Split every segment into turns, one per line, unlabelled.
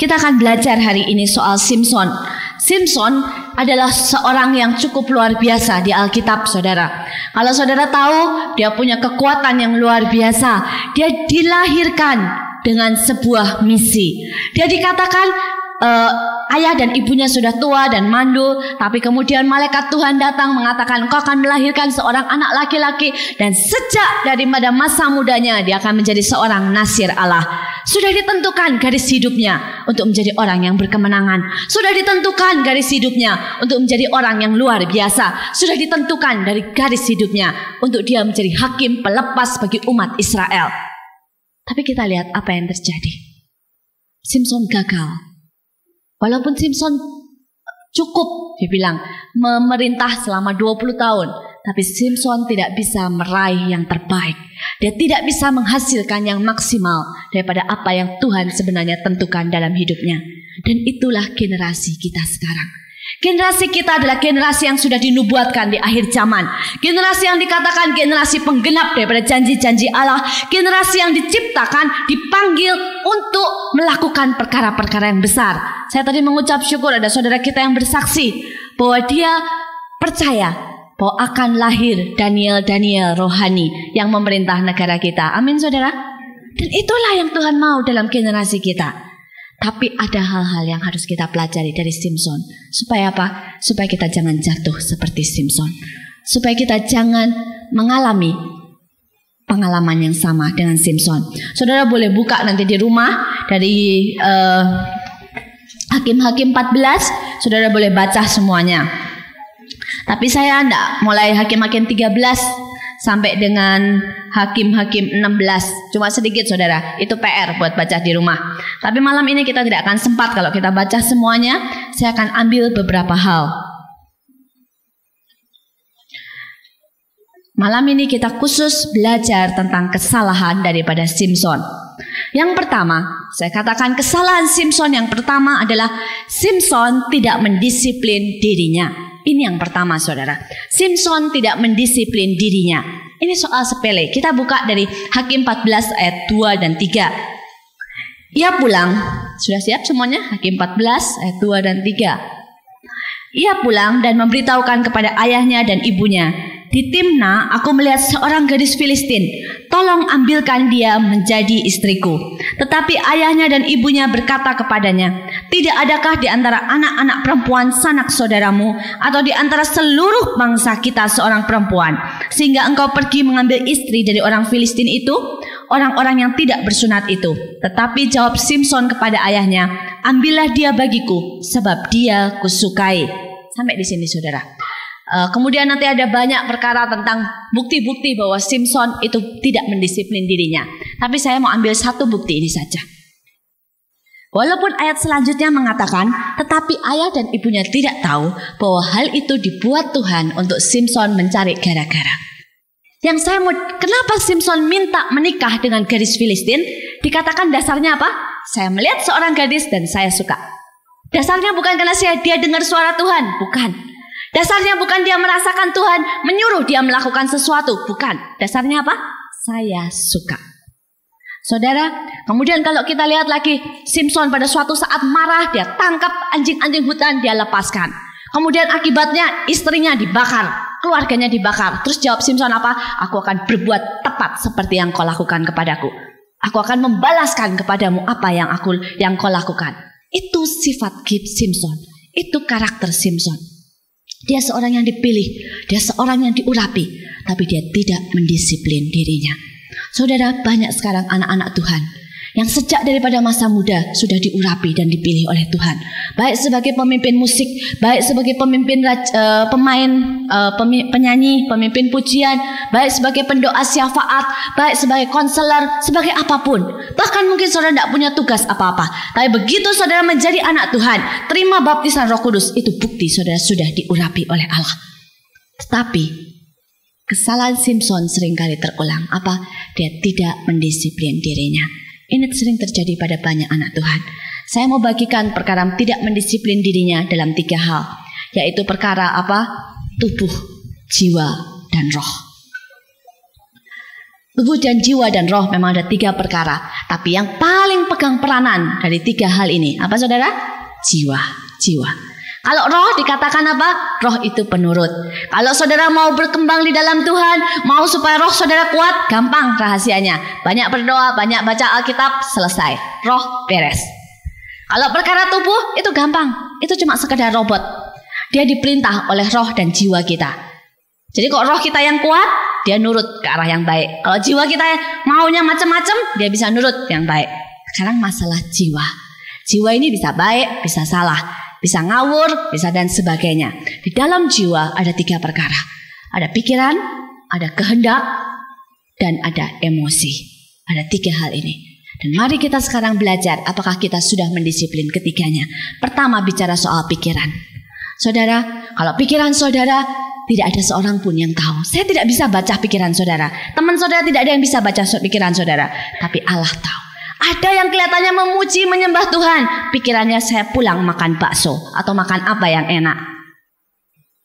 Kita akan belajar hari ini soal Simson. Simson adalah seorang yang cukup luar biasa di Alkitab, saudara. Kalau saudara tahu, dia punya kekuatan yang luar biasa. Dia dilahirkan dengan sebuah misi. Dia dikatakan ayah dan ibunya sudah tua dan mandul, tapi kemudian malaikat Tuhan datang mengatakan, engkau akan melahirkan seorang anak laki-laki, dan sejak daripada masa mudanya dia akan menjadi seorang nasir Allah. Sudah ditentukan garis hidupnya untuk menjadi orang yang berkemenangan. Sudah ditentukan garis hidupnya untuk menjadi orang yang luar biasa. Sudah ditentukan dari garis hidupnya untuk dia menjadi hakim pelepas bagi umat Israel. Tapi kita lihat apa yang terjadi. Simson gagal. Walaupun Simson cukup, dia bilang, memerintah selama 20 tahun. Tapi Simson tidak bisa meraih yang terbaik. Dia tidak bisa menghasilkan yang maksimal daripada apa yang Tuhan sebenarnya tentukan dalam hidupnya. Dan itulah generasi kita sekarang. Generasi kita adalah generasi yang sudah dinubuatkan di akhir zaman. Generasi yang dikatakan generasi penggenap daripada janji-janji Allah. Generasi yang diciptakan, dipanggil untuk melakukan perkara-perkara yang besar. Saya tadi mengucap syukur ada saudara kita yang bersaksi bahwa dia percaya bahwa akan lahir Daniel rohani yang memerintah negara kita. Amin, saudara. Dan itulah yang Tuhan mau dalam generasi kita. Tapi ada hal-hal yang harus kita pelajari dari Simson. Supaya apa? Supaya kita jangan jatuh seperti Simson. Supaya kita jangan mengalami pengalaman yang sama dengan Simson. Saudara boleh buka nanti di rumah dari Hakim-Hakim 14. Saudara boleh baca semuanya. Tapi saya tidak mulai Hakim-Hakim 13 sampai dengan Hakim-Hakim 16. Cuma sedikit, saudara. Itu PR buat baca di rumah. Tapi malam ini kita tidak akan sempat kalau kita baca semuanya. Saya akan ambil beberapa hal. Malam ini kita khusus belajar tentang kesalahan daripada Simson. Yang pertama, saya katakan kesalahan Simson yang pertama adalah Simson tidak mendisiplin dirinya. Ini yang pertama, saudara. Simson tidak mendisiplin dirinya. Ini soal sepele. Kita buka dari Hakim 14 ayat 2 dan 3. Ia pulang. Sudah siap semuanya? Hakim 14 ayat 2 dan 3. Ia pulang dan memberitahukan kepada ayahnya dan ibunya, di Timna aku melihat seorang gadis Filistin. Tolong ambilkan dia menjadi istriku. Tetapi ayahnya dan ibunya berkata kepadanya, tidak adakah di antara anak-anak perempuan sanak saudaramu atau di antara seluruh bangsa kita seorang perempuan, sehingga engkau pergi mengambil istri dari orang Filistin itu, orang-orang yang tidak bersunat itu? Tetapi jawab Simson kepada ayahnya, ambillah dia bagiku, sebab dia kusukai. Sampai di sini, saudara. Kemudian nanti ada banyak perkara tentang bukti-bukti bahwa Simson itu tidak mendisiplin dirinya. Tapi saya mau ambil satu bukti ini saja. Walaupun ayat selanjutnya mengatakan, tetapi ayah dan ibunya tidak tahu bahwa hal itu dibuat Tuhan untuk Simson mencari gara-gara. Yang saya mau, kenapa Simson minta menikah dengan gadis Filistin? Dikatakan dasarnya apa? Saya melihat seorang gadis dan saya suka. Dasarnya bukan karena dia dengar suara Tuhan, bukan. Dasarnya bukan dia merasakan Tuhan menyuruh dia melakukan sesuatu, bukan. Dasarnya apa? Saya suka. Saudara, kemudian kalau kita lihat lagi, Simson pada suatu saat marah, dia tangkap anjing-anjing hutan, dia lepaskan. Kemudian akibatnya istrinya dibakar, keluarganya dibakar. Terus jawab Simson apa? Aku akan berbuat tepat seperti yang kau lakukan kepadaku. Aku akan membalaskan kepadamu apa yang kau lakukan. Itu sifat Simson. Itu karakter Simson. Dia seorang yang dipilih, dia seorang yang diurapi, tapi dia tidak mendisiplin dirinya. Saudara, banyak sekarang anak-anak Tuhan yang sejak daripada masa muda sudah diurapi dan dipilih oleh Tuhan. Baik sebagai pemimpin musik, baik sebagai pemimpin penyanyi, pemimpin pujian, baik sebagai pendoa syafaat, baik sebagai konselor, sebagai apapun. Bahkan mungkin saudara tidak punya tugas apa-apa, tapi begitu saudara menjadi anak Tuhan, terima baptisan Roh Kudus, itu bukti saudara sudah diurapi oleh Allah. Tetapi kesalahan Simson seringkali terulang. Apa? Dia tidak mendisiplin dirinya. Ini sering terjadi pada banyak anak Tuhan. Saya mau bagikan perkara tidak mendisiplin dirinya dalam 3 hal, yaitu perkara apa? Tubuh, jiwa, dan roh. Tubuh dan jiwa dan roh memang ada 3 perkara. Tapi yang paling pegang peranan dari 3 hal ini, apa saudara? Jiwa. Kalau roh dikatakan apa? Roh itu penurut. Kalau saudara mau berkembang di dalam Tuhan, mau supaya roh saudara kuat, gampang rahasianya. Banyak berdoa, banyak baca Alkitab, selesai. Roh beres. Kalau perkara tubuh itu gampang. Itu cuma sekedar robot. Dia diperintah oleh roh dan jiwa kita. Jadi kok roh kita yang kuat, dia nurut ke arah yang baik. Kalau jiwa kita maunya macam-macam, dia bisa nurut yang baik. Sekarang masalah jiwa. Jiwa ini bisa baik, bisa salah, bisa ngawur, bisa dan sebagainya. Di dalam jiwa ada 3 perkara. Ada pikiran, ada kehendak, dan ada emosi. Ada 3 hal ini. Dan mari kita sekarang belajar apakah kita sudah mendisiplin ketiganya. Pertama bicara soal pikiran. Saudara, kalau pikiran saudara tidak ada seorang pun yang tahu. Saya tidak bisa baca pikiran saudara. Teman saudara tidak ada yang bisa baca pikiran saudara. Tapi Allah tahu. Ada yang kelihatannya memuji, menyembah Tuhan. Pikirannya saya pulang makan bakso atau makan apa yang enak.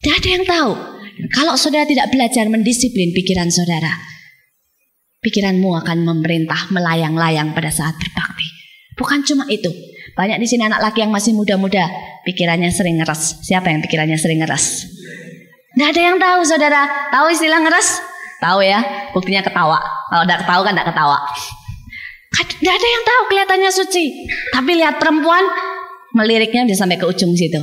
Tidak ada yang tahu. Kalau saudara tidak belajar mendisiplin pikiran saudara, pikiranmu akan memerintah melayang-layang pada saat berbakti. Bukan cuma itu. Banyak di sini anak laki yang masih muda-muda, pikirannya sering ngeres. Siapa yang pikirannya sering ngeres? Nggak ada yang tahu saudara. Tahu istilah ngeres? Tahu ya, buktinya ketawa. Kalau udah ketawa kan nggak ketawa. Nggak ada yang tahu, kelihatannya suci. Tapi lihat perempuan, meliriknya bisa sampai ke ujung situ.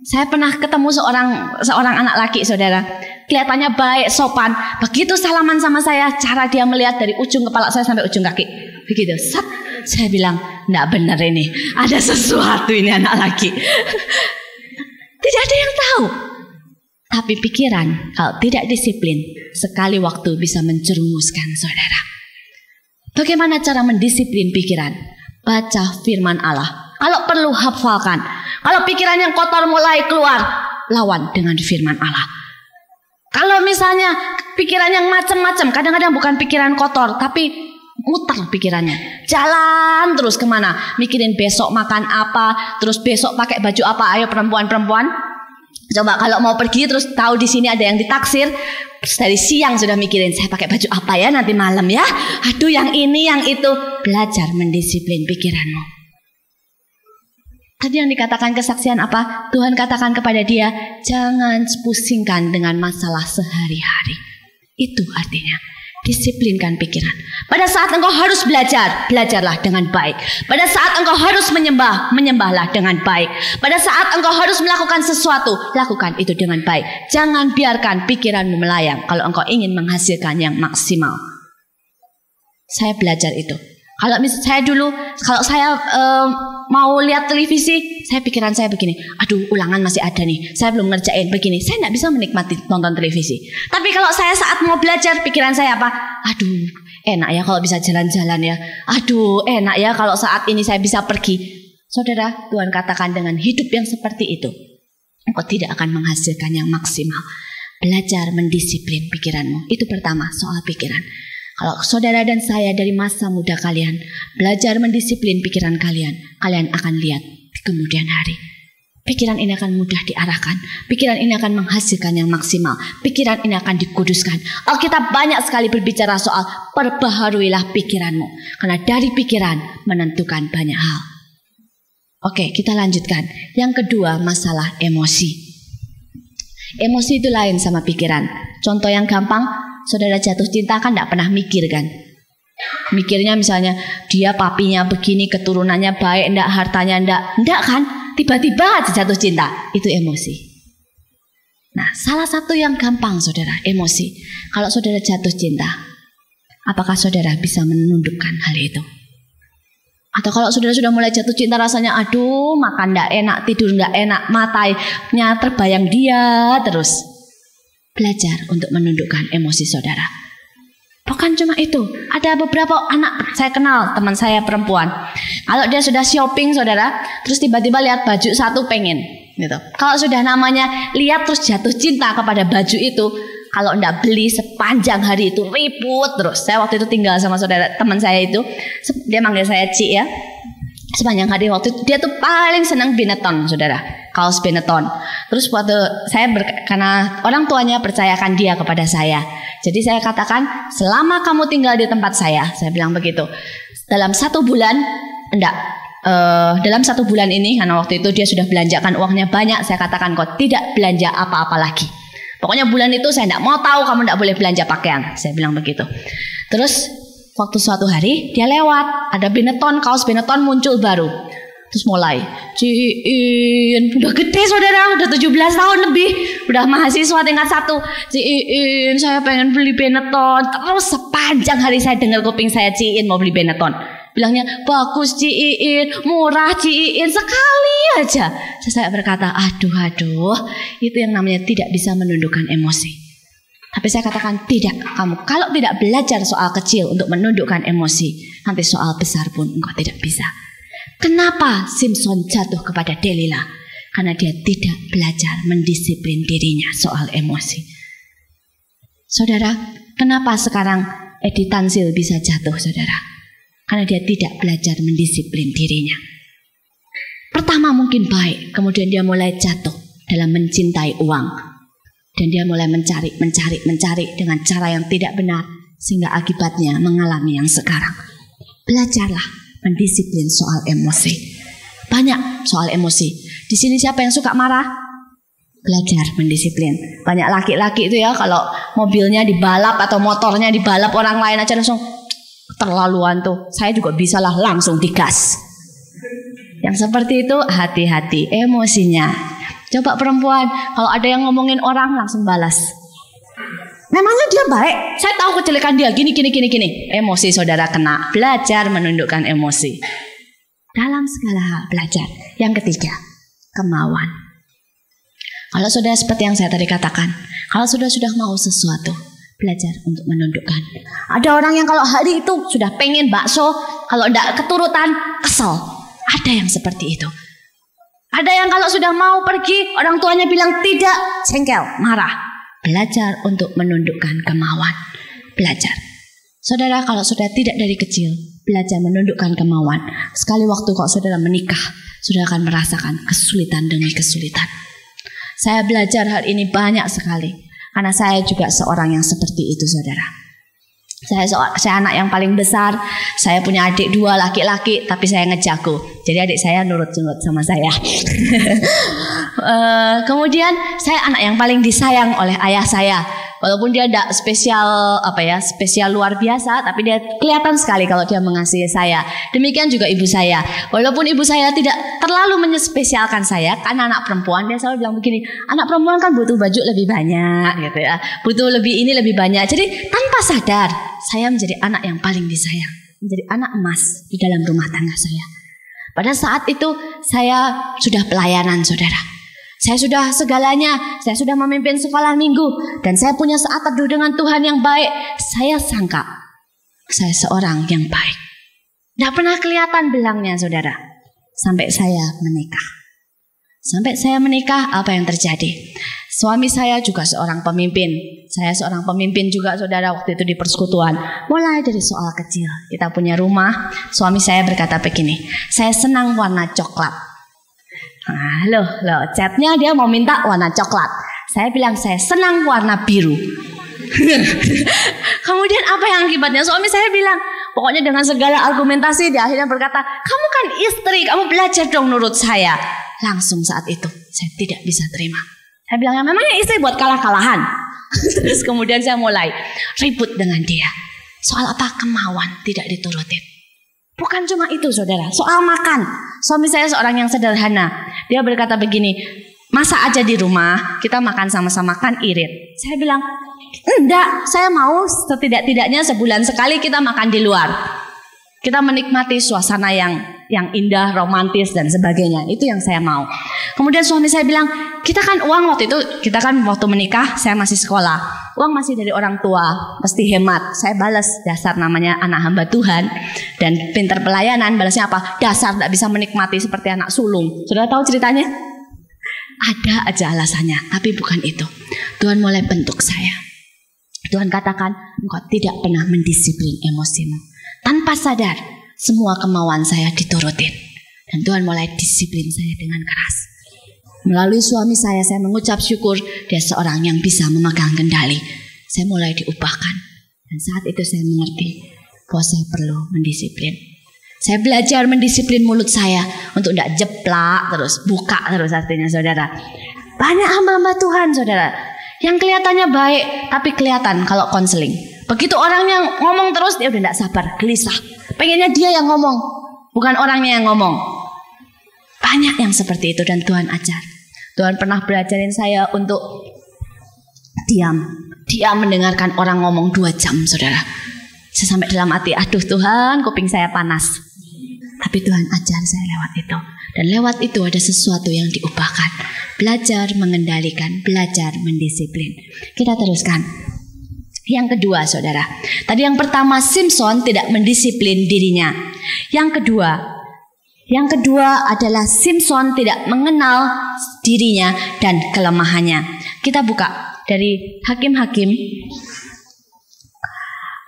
Saya pernah ketemu seorang anak laki saudara. Kelihatannya baik, sopan. Begitu salaman sama saya, cara dia melihat dari ujung kepala saya sampai ujung kaki. Begitu, set. Saya bilang, nggak benar ini. Ada sesuatu ini anak laki. Tidak ada yang tahu. Tapi pikiran kalau tidak disiplin, sekali waktu bisa menjerumuskan saudara. Bagaimana cara mendisiplin pikiran? Baca firman Allah. Kalau perlu hafalkan. Kalau pikiran yang kotor mulai keluar, lawan dengan firman Allah. Kalau misalnya pikiran yang macam-macam, kadang-kadang bukan pikiran kotor, tapi muter pikirannya. Jalan terus kemana? Mikirin besok makan apa, terus besok pakai baju apa. Ayo perempuan-perempuan, coba kalau mau pergi terus tahu di sini ada yang ditaksir, dari siang sudah mikirin saya pakai baju apa ya nanti malam ya. Aduh yang ini yang itu. Belajar mendisiplin pikiranmu. Tadi yang dikatakan kesaksian apa? Tuhan katakan kepada dia, jangan pusingkan dengan masalah sehari-hari. Itu artinya disiplinkan pikiran. Pada saat engkau harus belajar, belajarlah dengan baik. Pada saat engkau harus menyembah, menyembahlah dengan baik. Pada saat engkau harus melakukan sesuatu, lakukan itu dengan baik. Jangan biarkan pikiranmu melayang kalau engkau ingin menghasilkan yang maksimal. Saya belajar itu. Kalau misalnya saya dulu, kalau saya mau lihat televisi, pikiran saya begini, aduh ulangan masih ada nih, saya belum ngerjain begini, saya tidak bisa menikmati nonton televisi. Tapi kalau saya saat mau belajar, pikiran saya apa? Aduh enak ya kalau bisa jalan-jalan ya, aduh enak ya kalau saat ini saya bisa pergi. Saudara, Tuhan katakan dengan hidup yang seperti itu, engkau tidak akan menghasilkan yang maksimal. Belajar mendisiplin pikiranmu, itu pertama soal pikiran. Kalau saudara dan saya dari masa muda kalian belajar mendisiplin pikiran kalian, kalian akan lihat di kemudian hari. Pikiran ini akan mudah diarahkan. Pikiran ini akan menghasilkan yang maksimal. Pikiran ini akan dikuduskan. Alkitab banyak sekali berbicara soal perbaharuilah pikiranmu. Karena dari pikiran menentukan banyak hal. Oke, kita lanjutkan. Yang kedua, masalah emosi. Emosi itu lain sama pikiran. Contoh yang gampang, saudara jatuh cinta kan tidak pernah mikir kan. Mikirnya misalnya dia papinya begini, keturunannya baik, enggak, hartanya enggak kan. Tiba-tiba aja jatuh cinta, itu emosi. Nah, salah satu yang gampang saudara, emosi. Kalau saudara jatuh cinta, apakah saudara bisa menundukkan hal itu? Atau kalau saudara sudah mulai jatuh cinta rasanya, aduh makan enggak enak, tidur enggak enak, matanya terbayang dia terus. Belajar untuk menundukkan emosi saudara. Bukan cuma itu, ada beberapa anak saya kenal, teman saya perempuan. Kalau dia sudah shopping saudara, terus tiba-tiba lihat baju satu pengen gitu. Kalau sudah namanya lihat terus jatuh cinta kepada baju itu, kalau enggak beli sepanjang hari itu ribut terus. Saya waktu itu tinggal sama saudara teman saya itu, dia manggil saya Ci ya. Sepanjang hari waktu itu dia tuh paling senang Benetton saudara, kaos Benetton. Terus waktu saya karena orang tuanya percayakan dia kepada saya, Jadi saya katakan, selama kamu tinggal di tempat saya bilang begitu. Dalam 1 bulan, dalam 1 bulan ini, karena waktu itu dia sudah belanjakan uangnya banyak, saya katakan kau tidak belanja apa-apa lagi. Pokoknya bulan itu saya tidak mau tahu, kamu tidak boleh belanja pakaian. Saya bilang begitu. Terus waktu suatu hari dia lewat, ada Benetton, kaos Benetton muncul baru. Terus mulai, Ciin, udah gede saudara, udah 17 tahun lebih, udah mahasiswa tingkat 1. Ciin, saya pengen beli Benetton. Terus sepanjang hari saya dengar kuping saya, Ciin mau beli Benetton. Bilangnya, bagus Ciin, murah Ciin, sekali aja. Saya berkata, aduh, itu yang namanya tidak bisa menundukkan emosi. Tapi saya katakan, tidak, kamu kalau tidak belajar soal kecil untuk menundukkan emosi, nanti soal besar pun engkau tidak bisa. Kenapa Simpson jatuh kepada Delila? Karena dia tidak belajar mendisiplin dirinya soal emosi. Saudara, kenapa sekarang Edi Tansil bisa jatuh, saudara? Karena dia tidak belajar mendisiplin dirinya. Pertama mungkin baik, kemudian dia mulai jatuh dalam mencintai uang. Dan dia mulai mencari dengan cara yang tidak benar, sehingga akibatnya mengalami yang sekarang. Belajarlah mendisiplin soal emosi. Banyak soal emosi. Di sini siapa yang suka marah? Belajar mendisiplin. Banyak laki-laki itu ya, kalau mobilnya dibalap atau motornya dibalap orang lain aja langsung terlaluan tuh. Saya juga bisa lah langsung digas. Yang seperti itu hati-hati emosinya. Coba perempuan, kalau ada yang ngomongin orang langsung balas. Memangnya dia baik? Saya tahu kejelekan dia gini. Emosi saudara kena. Belajar menundukkan emosi. Dalam segala hal belajar. Yang ketiga, kemauan. Kalau saudara seperti yang saya tadi katakan, kalau sudah mau sesuatu, belajar untuk menundukkan. Ada orang yang kalau hari itu sudah pengen bakso, kalau tidak keturutan, kesel. Ada yang seperti itu. Ada yang kalau sudah mau pergi, orang tuanya bilang tidak, jengkel, marah. Belajar untuk menundukkan kemauan. Belajar. Saudara, kalau sudah tidak dari kecil, belajar menundukkan kemauan. Sekali waktu kalau saudara menikah, saudara akan merasakan kesulitan demi kesulitan. Saya belajar hal ini banyak sekali. Karena saya juga seorang yang seperti itu, saudara. Saya anak yang paling besar. Saya punya adik 2 laki-laki, tapi saya ngejago. Jadi adik saya nurut-nurut sama saya. Kemudian saya anak yang paling disayang oleh ayah saya. Walaupun dia tidak spesial luar biasa, tapi dia kelihatan sekali kalau dia mengasihi saya. Demikian juga ibu saya. Walaupun ibu saya tidak terlalu menyespesialkan saya, karena anak perempuan, dia selalu bilang begini, anak perempuan kan butuh baju lebih banyak, gitu ya, butuh lebih banyak. Jadi tanpa sadar, saya menjadi anak yang paling disayang, menjadi anak emas di dalam rumah tangga saya. Pada saat itu saya sudah pelayanan, saudara. Saya sudah segalanya, saya sudah memimpin sekolah minggu, dan saya punya saat teduh dengan Tuhan yang baik. Saya sangka saya seorang yang baik. Tidak pernah kelihatan belangnya, saudara. Sampai saya menikah. Sampai saya menikah, apa yang terjadi? Suami saya juga seorang pemimpin. Saya seorang pemimpin juga, saudara, waktu itu di persekutuan. Mulai dari soal kecil. Kita punya rumah, suami saya berkata begini, saya senang warna coklat. Nah, loh, chatnya dia mau minta warna coklat. Saya bilang saya senang warna biru. Kemudian apa yang akibatnya? Suami saya bilang, pokoknya dengan segala argumentasi dia akhirnya berkata, kamu kan istri, kamu belajar dong nurut saya. Langsung saat itu saya tidak bisa terima. Saya bilang, memangnya istri buat kalah-kalahan? Terus kemudian saya mulai ribut dengan dia. Soal apa? Kemauan tidak diturutin. Bukan cuma itu, saudara, soal makan. Suami saya seorang yang sederhana. Dia berkata begini, masak aja di rumah, kita makan sama-sama, kan irit. Saya bilang, enggak, saya mau setidak-tidaknya sebulan sekali kita makan di luar. Kita menikmati suasana yang indah, romantis dan sebagainya. Itu yang saya mau. Kemudian suami saya bilang, kita kan waktu menikah, saya masih sekolah. Uang masih dari orang tua, mesti hemat. Saya balas, dasar namanya anak hamba Tuhan dan pintar pelayanan. Balasnya apa? Dasar tidak bisa menikmati seperti anak sulung. Sudah tahu ceritanya? Ada aja alasannya, tapi bukan itu. Tuhan mulai bentuk saya. Tuhan katakan, engkau tidak pernah mendisiplin emosimu. Tanpa sadar, semua kemauan saya diturutin. Dan Tuhan mulai disiplin saya dengan keras. Melalui suami saya mengucap syukur, dia seorang yang bisa memegang kendali. Saya mulai diubahkan. Dan saat itu saya mengerti bahwa saya perlu mendisiplin. Saya belajar mendisiplin mulut saya untuk tidak jeplak terus, buka terus artinya saudara. Banyak hamba-hamba Tuhan saudara yang kelihatannya baik tapi kelihatan kalau konseling. Begitu orang yang ngomong terus dia udah tidak sabar, gelisah. Pengennya dia yang ngomong, bukan orangnya yang ngomong. Banyak yang seperti itu dan Tuhan ajar. Tuhan pernah belajarin saya untuk diam mendengarkan orang ngomong 2 jam saudara. Saya sampai dalam hati, aduh Tuhan kuping saya panas. Tapi Tuhan ajar saya lewat itu. Dan lewat itu ada sesuatu yang diubahkan. Belajar mengendalikan, belajar mendisiplin. Kita teruskan. Yang kedua saudara. Tadi yang pertama Simson tidak mendisiplin dirinya. Yang kedua adalah Simson tidak mengenal dirinya dan kelemahannya. Kita buka dari Hakim-Hakim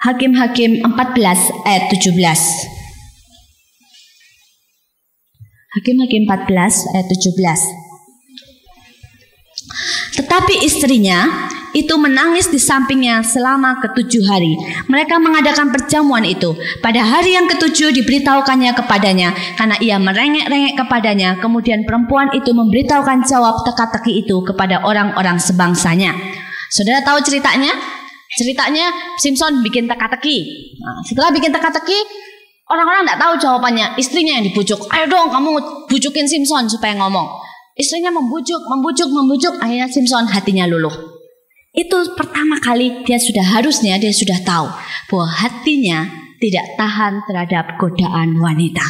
14 ayat 17. Hakim-Hakim 14 ayat 17. Tetapi istrinya itu menangis di sampingnya selama ke-7 hari. Mereka mengadakan perjamuan itu. Pada hari yang ke-7 diberitahukannya kepadanya, karena ia merengek-rengek kepadanya. Kemudian perempuan itu memberitahukan jawab teka-teki itu kepada orang-orang sebangsanya. Saudara tahu ceritanya? Ceritanya Simson bikin teka-teki. Nah, setelah bikin teka-teki, orang-orang tidak tahu jawabannya. Istrinya yang dibujuk. Ayo dong kamu bujukin Simson supaya ngomong. Istrinya membujuk. Akhirnya Simson hatinya luluh. Itu pertama kali dia sudah tahu bahwa hatinya tidak tahan terhadap godaan wanita.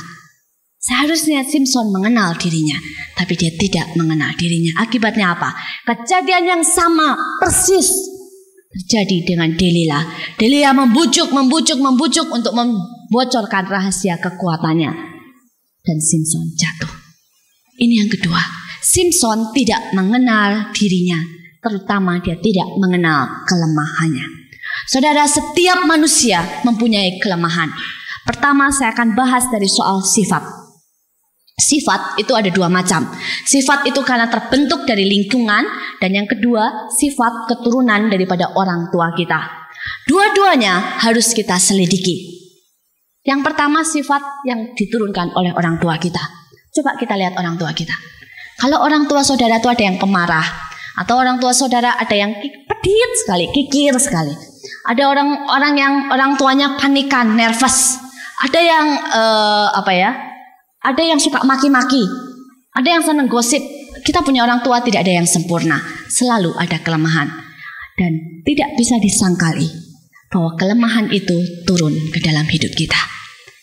Seharusnya Simson mengenal dirinya, tapi dia tidak mengenal dirinya. Akibatnya apa? Kejadian yang sama persis terjadi dengan Delila. Delila membujuk untuk membocorkan rahasia kekuatannya. Dan Simson jatuh. Ini yang kedua. Simson tidak mengenal dirinya. Terutama dia tidak mengenal kelemahannya. Saudara, setiap manusia mempunyai kelemahan. Pertama saya akan bahas dari soal sifat. Sifat itu ada 2 macam. Sifat itu karena terbentuk dari lingkungan. Dan yang kedua sifat keturunan daripada orang tua kita. Dua-duanya harus kita selidiki. Yang pertama sifat yang diturunkan oleh orang tua kita. Coba kita lihat orang tua kita. Kalau orang tua saudara itu ada yang pemarah, atau orang tua saudara ada yang pedit sekali, kikir sekali. Ada orang yang orang tuanya panikan, nervous. Ada yang ada yang suka maki-maki. Ada yang senang gosip. Kita punya orang tua tidak ada yang sempurna. Selalu ada kelemahan. Dan tidak bisa disangkali bahwa kelemahan itu turun ke dalam hidup kita.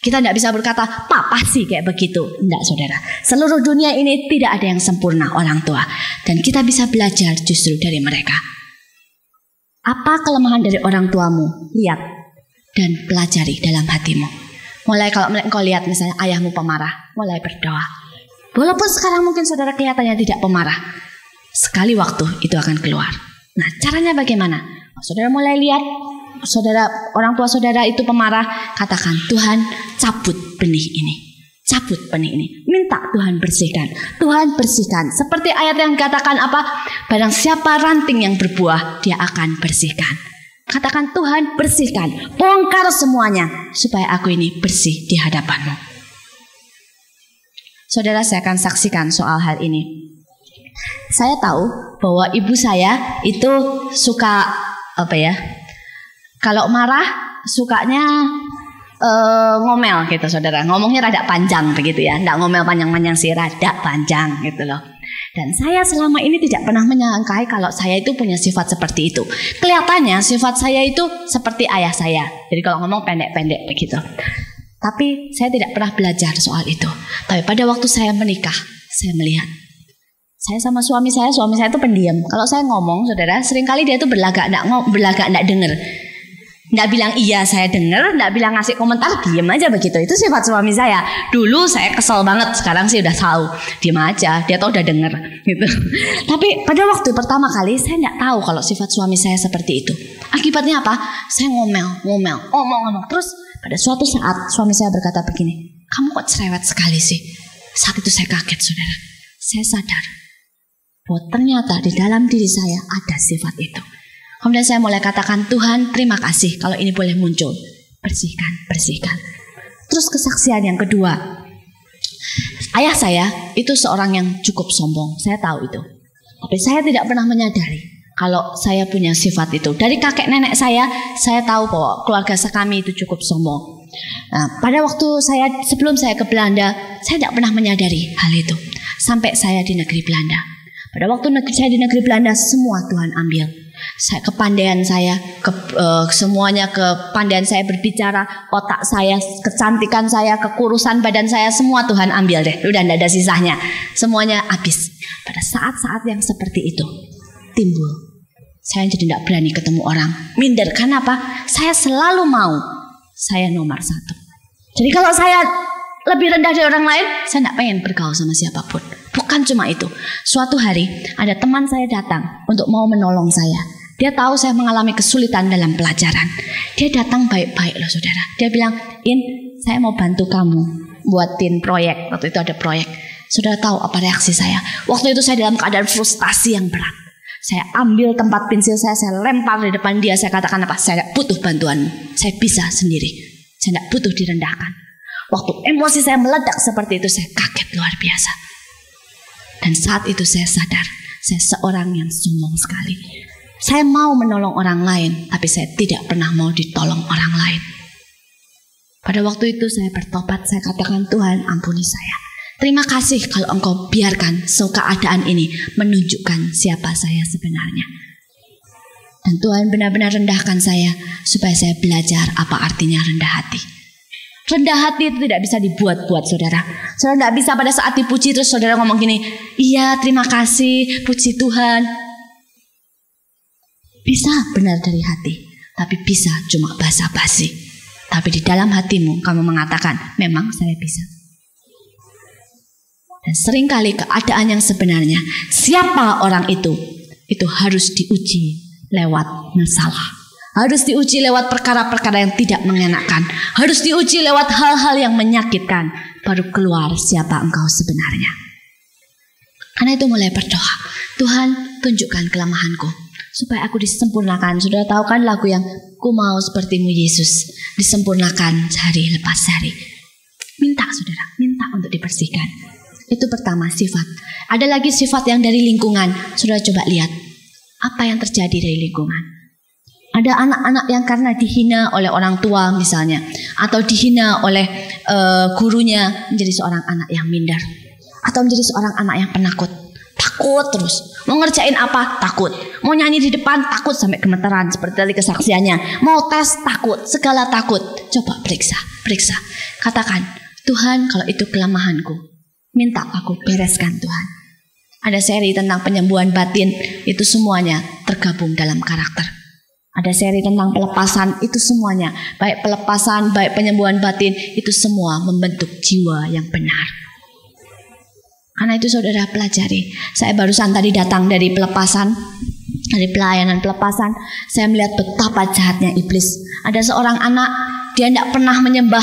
Kita tidak bisa berkata, papa sih kayak begitu. Tidak saudara. Seluruh dunia ini tidak ada yang sempurna orang tua. Dan kita bisa belajar justru dari mereka. Apa kelemahan dari orang tuamu? Lihat dan pelajari dalam hatimu. Mulai kalau engkau lihat misalnya ayahmu pemarah, mulai berdoa. Walaupun sekarang mungkin saudara kelihatannya tidak pemarah. Sekali waktu itu akan keluar. Nah caranya bagaimana? Saudara mulai lihat. Orang tua saudara itu pemarah, katakan Tuhan cabut benih ini, cabut benih ini, minta Tuhan bersihkan, Tuhan bersihkan. Seperti ayat yang katakan apa? Barang siapa ranting yang berbuah, dia akan bersihkan. Katakan Tuhan bersihkan, bongkar semuanya supaya aku ini bersih di hadapanmu. Saudara, saya akan saksikan soal hal ini. Saya tahu bahwa ibu saya itu suka kalau marah sukanya ngomel gitu saudara. Ngomongnya rada panjang begitu ya. Nggak ngomel panjang-panjang sih, rada panjang gitu loh. Dan saya selama ini tidak pernah menyangkai kalau saya itu punya sifat seperti itu. Kelihatannya sifat saya itu seperti ayah saya. Jadi kalau ngomong pendek-pendek begitu. Tapi saya tidak pernah belajar soal itu. Tapi pada waktu saya menikah, saya melihat. Saya sama suami saya itu pendiam. Kalau saya ngomong saudara, seringkali dia itu berlagak enggak dengar. Nggak bilang iya saya dengar, nggak bilang ngasih komentar, diem aja begitu. Itu sifat suami saya. Dulu saya kesel banget, sekarang sih udah tahu. Diem aja, dia tahu udah denger gitu. Tapi pada waktu pertama kali saya nggak tahu kalau sifat suami saya seperti itu. Akibatnya apa? Saya ngomong. Terus pada suatu saat suami saya berkata begini, kamu kok cerewet sekali sih? Saat itu saya kaget saudara. Saya sadar bahwa ternyata di dalam diri saya ada sifat itu. Kemudian saya mulai katakan, Tuhan terima kasih kalau ini boleh muncul. Bersihkan. Terus kesaksian yang kedua. Ayah saya itu seorang yang cukup sombong, saya tahu itu. Tapi saya tidak pernah menyadari kalau saya punya sifat itu. Dari kakek nenek saya tahu bahwa keluarga kami itu cukup sombong. Nah, pada waktu sebelum saya ke Belanda, saya tidak pernah menyadari hal itu. Sampai saya di negeri Belanda. Pada waktu saya di negeri Belanda, semua Tuhan ambil. Kepandaian saya, semuanya kepandaian saya berbicara, otak saya, kecantikan saya, kekurusan badan saya, semua Tuhan ambil deh. Udah tidak ada sisanya. Semuanya habis. Pada saat-saat yang seperti itu timbul. Saya jadi tidak berani ketemu orang. Minder. Karena apa? Saya selalu mau saya nomor 1. Jadi kalau saya lebih rendah dari orang lain, saya tidak pengen bergaul sama siapapun. Bukan cuma itu. Suatu hari ada teman saya datang untuk mau menolong saya. Dia tahu saya mengalami kesulitan dalam pelajaran. Dia datang baik-baik loh saudara. Dia bilang, In, saya mau bantu kamu buatin proyek. Waktu itu ada proyek. Saudara tahu apa reaksi saya? Waktu itu saya dalam keadaan frustasi yang berat. Saya ambil tempat pensil saya lempar di depan dia. Saya katakan apa? Saya tidak butuh bantuanmu. Saya bisa sendiri. Saya tidak butuh direndahkan. Waktu emosi saya meledak seperti itu, saya kaget luar biasa. Dan saat itu saya sadar, saya seorang yang sombong sekali. Saya mau menolong orang lain, tapi saya tidak pernah mau ditolong orang lain. Pada waktu itu saya bertobat, saya katakan, Tuhan ampuni saya. Terima kasih kalau Engkau biarkan keadaan ini menunjukkan siapa saya sebenarnya. Dan Tuhan benar-benar rendahkan saya, supaya saya belajar apa artinya rendah hati. Rendah hati itu tidak bisa dibuat-buat saudara. Saudara tidak bisa pada saat dipuji terus saudara ngomong gini, iya terima kasih, puji Tuhan. Bisa benar dari hati, tapi bisa cuma basa-basi. Tapi di dalam hatimu kamu mengatakan, memang saya bisa. Dan seringkali keadaan yang sebenarnya, siapa orang itu harus diuji lewat masalah. Harus diuji lewat perkara-perkara yang tidak mengenakan. Harus diuji lewat hal-hal yang menyakitkan. Baru keluar siapa engkau sebenarnya. Karena itu mulai berdoa, Tuhan tunjukkan kelemahanku, supaya aku disempurnakan. Sudah tahu kan lagu yang ku mau sepertimu Yesus, disempurnakan hari lepas hari. Minta saudara, minta untuk dibersihkan. Itu pertama sifat. Ada lagi sifat yang dari lingkungan. Saudara coba lihat, apa yang terjadi dari lingkungan. Ada anak-anak yang karena dihina oleh orang tua misalnya, atau dihina oleh gurunya, menjadi seorang anak yang minder, atau menjadi seorang anak yang penakut. Takut terus, mau ngerjain apa takut, mau nyanyi di depan takut sampai gemeteran seperti tadi kesaksiannya, mau tes takut, segala takut. Coba periksa, katakan, Tuhan kalau itu kelemahanku, minta aku bereskan Tuhan. Ada seri tentang penyembuhan batin, itu semuanya tergabung dalam karakter. Ada seri tentang pelepasan, itu semuanya, baik pelepasan, baik penyembuhan batin, itu semua membentuk jiwa yang benar. Karena itu saudara pelajari. Saya barusan tadi datang dari pelepasan, dari pelayanan pelepasan. Saya melihat betapa jahatnya iblis. Ada seorang anak, dia tidak pernah menyembah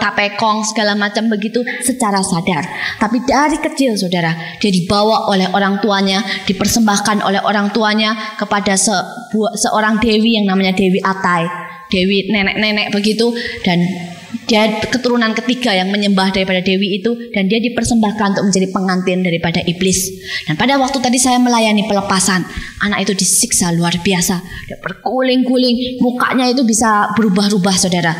tapekong segala macam begitu secara sadar. Tapi dari kecil saudara, dia dibawa oleh orang tuanya, dipersembahkan oleh orang tuanya kepada seorang dewi yang namanya Dewi Atai, dewi nenek-nenek begitu. Dan dia keturunan ketiga yang menyembah daripada dewi itu, dan dia dipersembahkan untuk menjadi pengantin daripada iblis. Dan pada waktu tadi saya melayani pelepasan, anak itu disiksa luar biasa. Dia berguling-guling, mukanya itu bisa berubah-ubah saudara.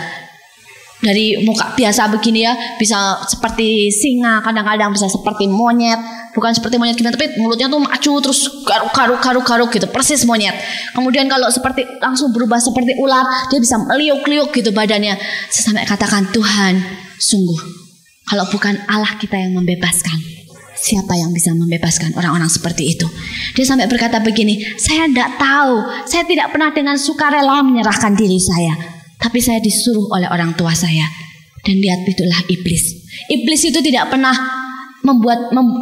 Dari muka biasa begini ya, bisa seperti singa, kadang-kadang bisa seperti monyet. Bukan seperti monyet gimana, tapi mulutnya tuh maju terus garuk gitu, persis monyet. Kemudian kalau seperti langsung berubah seperti ular, dia bisa meliuk-liuk gitu badannya. Saya sampai katakan, Tuhan, sungguh kalau bukan Allah kita yang membebaskan, siapa yang bisa membebaskan orang-orang seperti itu? Dia sampai berkata begini, saya tidak tahu, saya tidak pernah dengan sukarela menyerahkan diri saya, tapi saya disuruh oleh orang tua saya. Dan lihat, itulah iblis. Iblis itu tidak pernah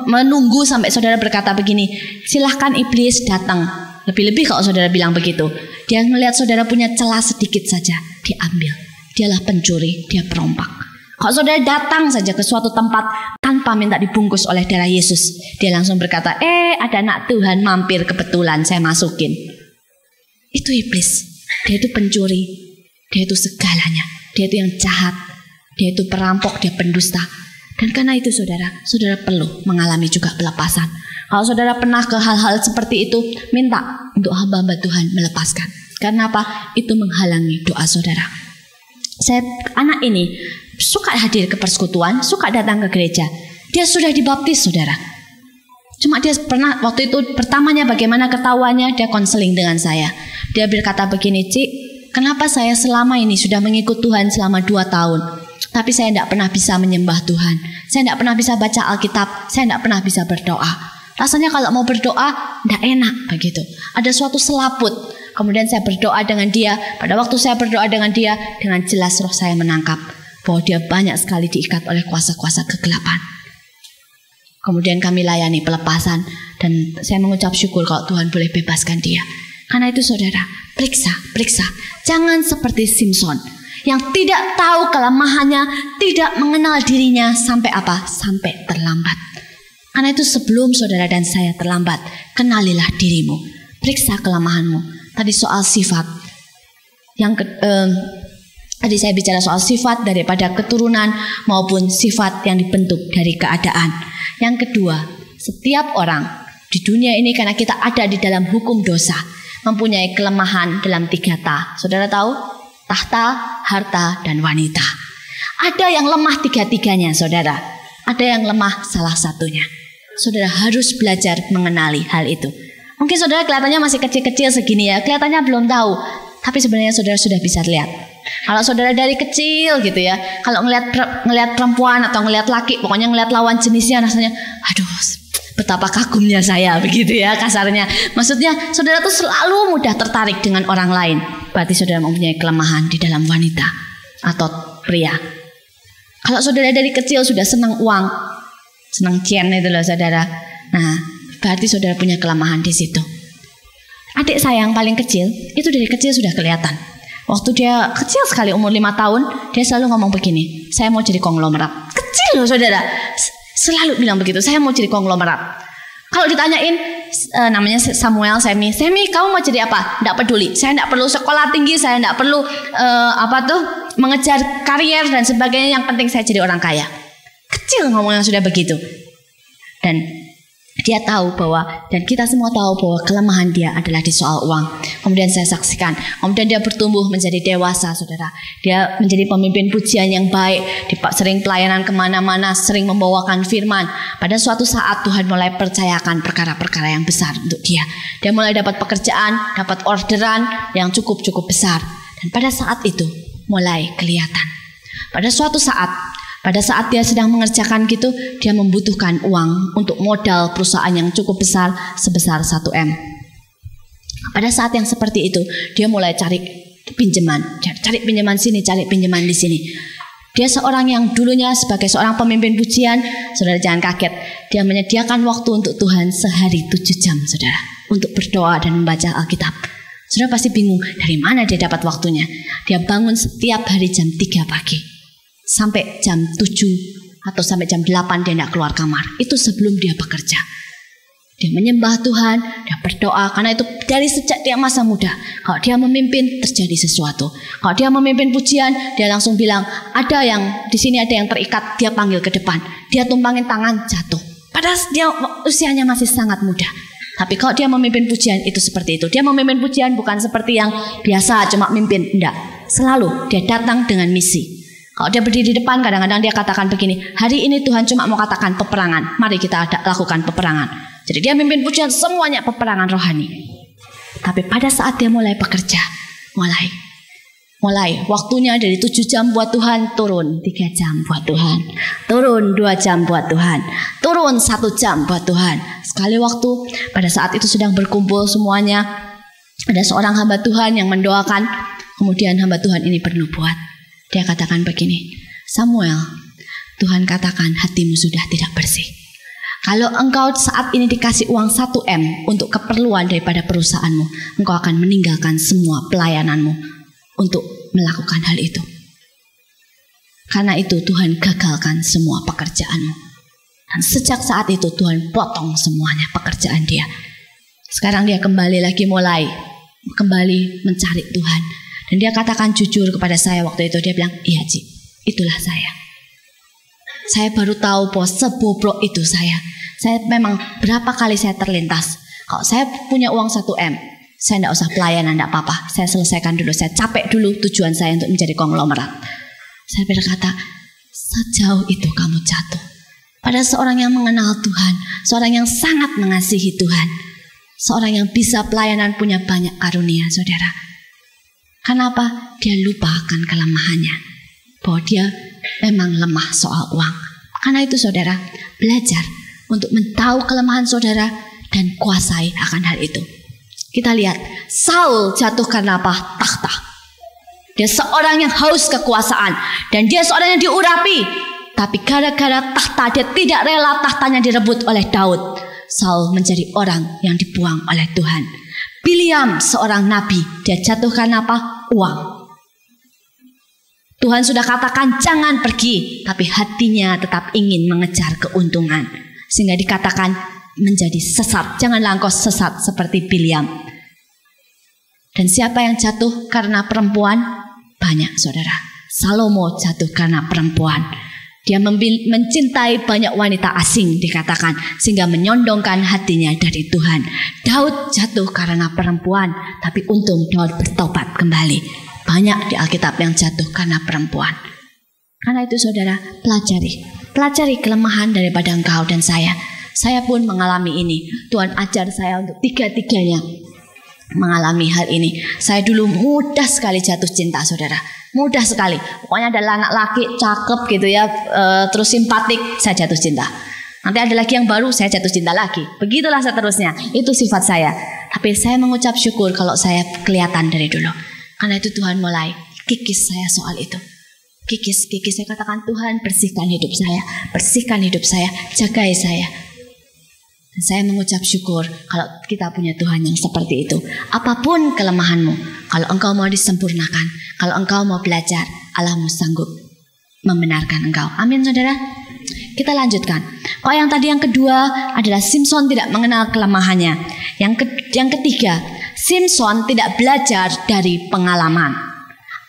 menunggu sampai saudara berkata begini, silahkan iblis datang. Lebih-lebih kalau saudara bilang begitu, dia melihat saudara punya celah sedikit saja, dia ambil. Dialah pencuri, dia perompak. Kalau saudara datang saja ke suatu tempat tanpa minta dibungkus oleh darah Yesus, dia langsung berkata, ada anak Tuhan mampir kebetulan, saya masukin. Itu iblis. Dia itu pencuri. Dia itu segalanya. Dia itu yang jahat. Dia itu perampok, dia pendusta. Dan karena itu saudara perlu mengalami juga pelepasan. Kalau saudara pernah ke hal-hal seperti itu, minta untuk hamba-hamba Tuhan melepaskan. Karena apa? Itu menghalangi doa saudara. Anak ini suka hadir ke persekutuan, suka datang ke gereja. Dia sudah dibaptis saudara. Cuma dia pernah waktu itu pertamanya bagaimana ketahuannya, dia konseling dengan saya. Dia berkata begini, Cik, kenapa saya selama ini sudah mengikut Tuhan selama 2 tahun, tapi saya tidak pernah bisa menyembah Tuhan. Saya tidak pernah bisa baca Alkitab, saya tidak pernah bisa berdoa. Rasanya kalau mau berdoa tidak enak begitu. Ada suatu selaput. Kemudian saya berdoa dengan dia. Pada waktu saya berdoa dengan dia, dengan jelas roh saya menangkap bahwa dia banyak sekali diikat oleh kuasa-kuasa kegelapan. Kemudian kami layani pelepasan. Dan saya mengucap syukur kalau Tuhan boleh bebaskan dia. Karena itu saudara, periksa. Jangan seperti Simson yang tidak tahu kelemahannya, tidak mengenal dirinya sampai apa? Sampai terlambat. Karena itu sebelum saudara dan saya terlambat, kenalilah dirimu. Periksa kelemahanmu. Tadi soal sifat. Tadi saya bicara soal sifat daripada keturunan maupun sifat yang dibentuk dari keadaan. Yang kedua, setiap orang di dunia ini karena kita ada di dalam hukum dosa, mempunyai kelemahan dalam 3 ta. Saudara tahu? Tahta, harta, dan wanita. Ada yang lemah 3-tiganya saudara. Ada yang lemah salah satunya. Saudara harus belajar mengenali hal itu. Mungkin saudara kelihatannya masih kecil-kecil segini ya, kelihatannya belum tahu. Tapi sebenarnya saudara sudah bisa lihat. Kalau saudara dari kecil gitu ya, kalau ngelihat perempuan atau ngelihat laki, pokoknya ngelihat lawan jenisnya rasanya, aduh, betapa kagumnya saya begitu ya kasarnya. Maksudnya saudara tuh selalu mudah tertarik dengan orang lain. Berarti saudara mempunyai kelemahan di dalam wanita atau pria. Kalau saudara dari kecil sudah senang uang, senang cien itu loh saudara. Nah, berarti saudara punya kelemahan di situ. Adik saya yang paling kecil, itu dari kecil sudah kelihatan. Waktu dia kecil sekali, umur 5 tahun, dia selalu ngomong begini, saya mau jadi konglomerat. Kecil loh saudara, selalu bilang begitu, saya mau jadi konglomerat. Kalau ditanyain, namanya Samuel, Semi, kamu mau jadi apa? Tidak peduli, saya tidak perlu sekolah tinggi, saya tidak perlu mengejar karier dan sebagainya, yang penting saya jadi orang kaya. Kecil ngomongnya sudah begitu. Dan dia tahu bahwa, dan kita semua tahu bahwa kelemahan dia adalah di soal uang. Kemudian saya saksikan, kemudian dia bertumbuh menjadi dewasa saudara. Dia menjadi pemimpin pujian yang baik, sering pelayanan kemana-mana, sering membawakan firman. Pada suatu saat Tuhan mulai percayakan perkara-perkara yang besar untuk dia. Dia mulai dapat pekerjaan, dapat orderan yang cukup besar. Dan pada saat itu mulai kelihatan. Pada saat dia sedang mengerjakan gitu, dia membutuhkan uang untuk modal perusahaan yang cukup besar sebesar 1 M. Pada saat yang seperti itu, dia mulai cari pinjaman sini, cari pinjaman di sini. Dia seorang yang dulunya sebagai seorang pemimpin pujian, saudara jangan kaget, dia menyediakan waktu untuk Tuhan sehari 7 jam, saudara, untuk berdoa dan membaca Alkitab. Saudara pasti bingung, dari mana dia dapat waktunya? Dia bangun setiap hari jam 3 pagi. Sampai jam 7 atau sampai jam 8 dia tidak keluar kamar. Itu sebelum dia bekerja. Dia menyembah Tuhan, dia berdoa. Karena itu dari sejak dia masa muda, kalau dia memimpin terjadi sesuatu. Kalau dia memimpin pujian, dia langsung bilang, ada yang di sini ada yang terikat, dia panggil ke depan. Dia tumpangin tangan, jatuh. Padahal dia usianya masih sangat muda. Tapi kalau dia memimpin pujian itu seperti itu. Dia memimpin pujian bukan seperti yang biasa cuma mimpin, enggak. Selalu dia datang dengan misi. Kalau dia berdiri di depan, kadang-kadang dia katakan begini, hari ini Tuhan cuma mau katakan peperangan, mari kita lakukan peperangan. Jadi dia memimpin pujian semuanya peperangan rohani. Tapi pada saat dia mulai bekerja, mulai waktunya dari 7 jam buat Tuhan, turun 3 jam buat Tuhan, turun 2 jam buat Tuhan, turun 1 jam buat Tuhan. Sekali waktu pada saat itu sedang berkumpul semuanya, ada seorang hamba Tuhan yang mendoakan. Kemudian hamba Tuhan ini bernubuat. Dia katakan begini, Samuel, Tuhan katakan hatimu sudah tidak bersih. Kalau engkau saat ini dikasih uang 1 M untuk keperluan daripada perusahaanmu, engkau akan meninggalkan semua pelayananmu untuk melakukan hal itu. Karena itu Tuhan gagalkan semua pekerjaanmu. Dan sejak saat itu Tuhan potong semuanya pekerjaan dia. Sekarang dia kembali lagi mulai kembali mencari Tuhan. Dan dia katakan jujur kepada saya waktu itu. Dia bilang, iya Ci, itulah saya. Saya baru tahu bahwa sebobrok itu saya. Saya memang berapa kali saya terlintas. Kalau saya punya uang 1 M, saya tidak usah pelayanan, tidak apa-apa. Saya selesaikan dulu, saya capek dulu tujuan saya untuk menjadi konglomerat. Saya berkata, sejauh itu kamu jatuh. Pada seorang yang mengenal Tuhan, seorang yang sangat mengasihi Tuhan, seorang yang bisa pelayanan, punya banyak karunia, saudara. Kenapa? Dia lupa akan kelemahannya, bahwa dia memang lemah soal uang. Karena itu saudara, belajar untuk tahu kelemahan saudara dan kuasai akan hal itu. Kita lihat, Saul jatuh karena apa? Takhta. Dia seorang yang haus kekuasaan, dan dia seorang yang diurapi. Tapi gara-gara takhta, dia tidak rela tahtanya direbut oleh Daud. Saul menjadi orang yang dibuang oleh Tuhan. Bileam seorang nabi, dia jatuh karena apa? Uang. Tuhan sudah katakan jangan pergi, tapi hatinya tetap ingin mengejar keuntungan, sehingga dikatakan menjadi sesat. Janganlah engkau sesat seperti Bileam. Dan siapa yang jatuh karena perempuan? Banyak saudara. Salomo jatuh karena perempuan. Dia mencintai banyak wanita asing dikatakan, sehingga menyondongkan hatinya dari Tuhan. Daud jatuh karena perempuan, tapi untung Daud bertobat kembali. Banyak di Alkitab yang jatuh karena perempuan. Karena itu saudara, pelajari kelemahan daripada engkau dan saya. Saya pun mengalami ini. Tuhan ajar saya untuk tiga-tiganya mengalami hal ini. Saya dulu mudah sekali jatuh cinta saudara. Mudah sekali. Pokoknya ada anak laki cakep gitu ya, terus simpatik, saya jatuh cinta. Nanti ada lagi yang baru, saya jatuh cinta lagi. Begitulah seterusnya. Itu sifat saya. Tapi saya mengucap syukur kalau saya kelihatan dari dulu. Karena itu Tuhan mulai kikis saya soal itu. Kikis. Saya katakan, Tuhan bersihkan hidup saya. Bersihkan hidup saya. Jagai saya. Dan saya mengucap syukur kalau kita punya Tuhan yang seperti itu. Apapun kelemahanmu, kalau engkau mau disempurnakan, kalau engkau mau belajar, Allahmu sanggup membenarkan engkau. Amin saudara. Kita lanjutkan. Kalau yang tadi yang kedua adalah Simson tidak mengenal kelemahannya. Yang ketiga, Simson tidak belajar dari pengalaman.